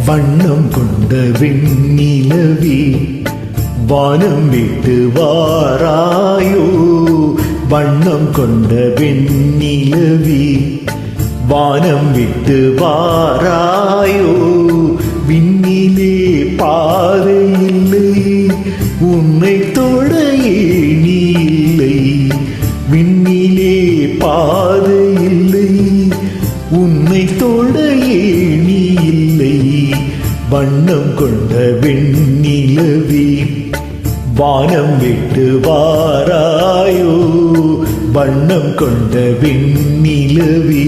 வண்ணம் கொண்ட வெண்ணிலவே வானம் விட்டு வாராயோ. வண்ணம் கொண்ட வெண்ணிலவே வானம் விட்டு வாராயோ. விண்ணிலே பாதை இல்லை உன்னை தொட ஏணி இல்லை. விண்ணிலே பாதை இல்லை உன்னை தொட ஏணி இல்லை. வண்ணம் கொண்ட வெண்ணிலவே வானம் விட்டு வாராயோ. வண்ணம் கொண்ட வெண்ணிலவே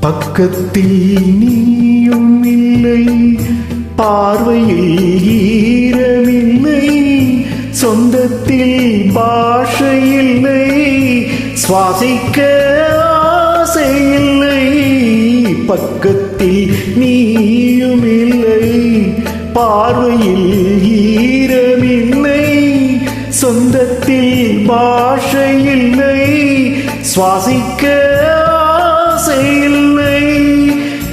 பக்கத்தில் நீயும் இல்லை பார்வையில் ஈரமில்லை. சொந்தத்தில் பாஷை இல்லை சுவாசிக்க ஆசை இல்லை. பக்கத்தில் நீயும் இல்லை பார்வையில் ஈரமில்லை. சொந்தத்தில் பாஷை இல்லை சுவாசிக்க இல்லை.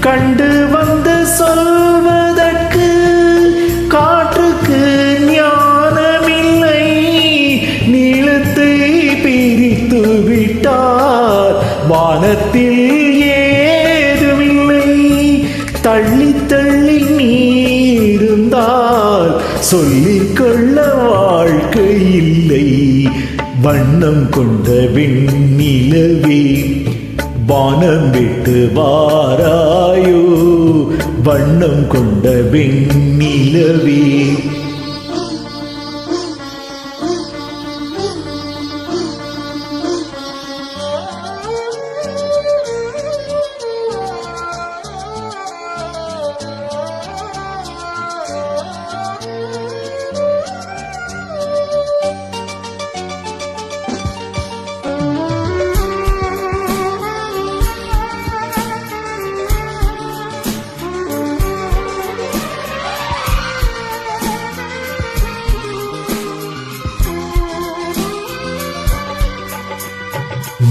கண்டு வந்து சொல்வதற்கு காற்றுக்கு ஞானமில்லை. நீளத்தை பிரித்து விட்டார் வானத்தில் ஏதுமில்லை. தள்ளி தள்ளி நீ இருந்தால் சொல்லிக்கொள்ள வாழ்க்கை இல்லை. வண்ணம் கொண்ட வெண்ணிலவே வானம் விட்டு வாராயோ. வண்ணம் கொண்ட வெண்ணிலவே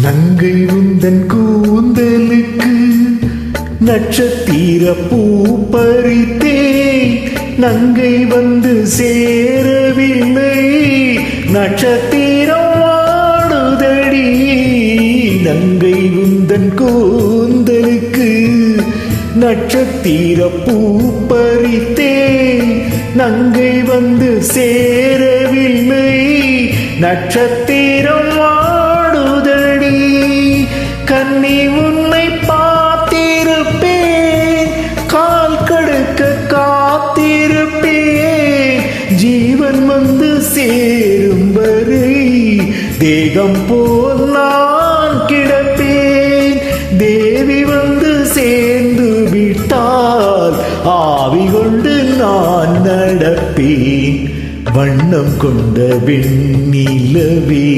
நங்கை உந்தன் கூந்தலுக்கு நட்சத்திர பூ பறித்தே. நங்கை வந்து சேரவில்லை நட்சத்திரம் வாடுதடி. நங்கை உந்தன் கூந்தலுக்கு நட்சத்திர பூ பறித்தே. நங்கை வந்து சேரவில்லை நட்சத்திரம் வாடுதடி. கண்ணி உன்னை பார்த்திருப்பேன் கால் கடுக்க காத்திருப்பேன். ஜீவன் வந்து சேரும் வரை தேகம் போல் நான் கிடப்பேன். தேவி வந்து சேர்ந்து விட்டால் ஆவி கொண்டு நான் நடப்பேன். வண்ணம் கொண்ட வெண்ணிலவே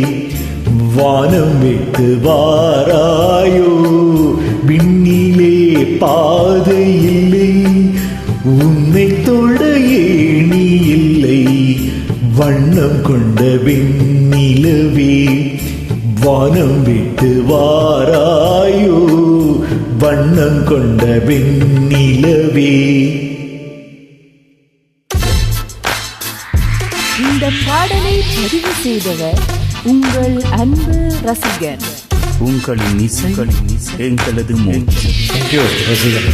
வானம் விட்டு வாராயோ. விண்ணிலே பாதை இல்லை உன்னை தொட ஏணி இல்லை. வண்ணம் கொண்ட வெண்ணிலவே வானம் விட்டு வாராயோ. வண்ணம் கொண்ட வெண்ணிலவே. இந்த பாடலை பதிவு செய்தவர் உங்கள் அன்பு ரசிகர். உங்களின் இசை எங்களது மூச்சு. ரசிகர்.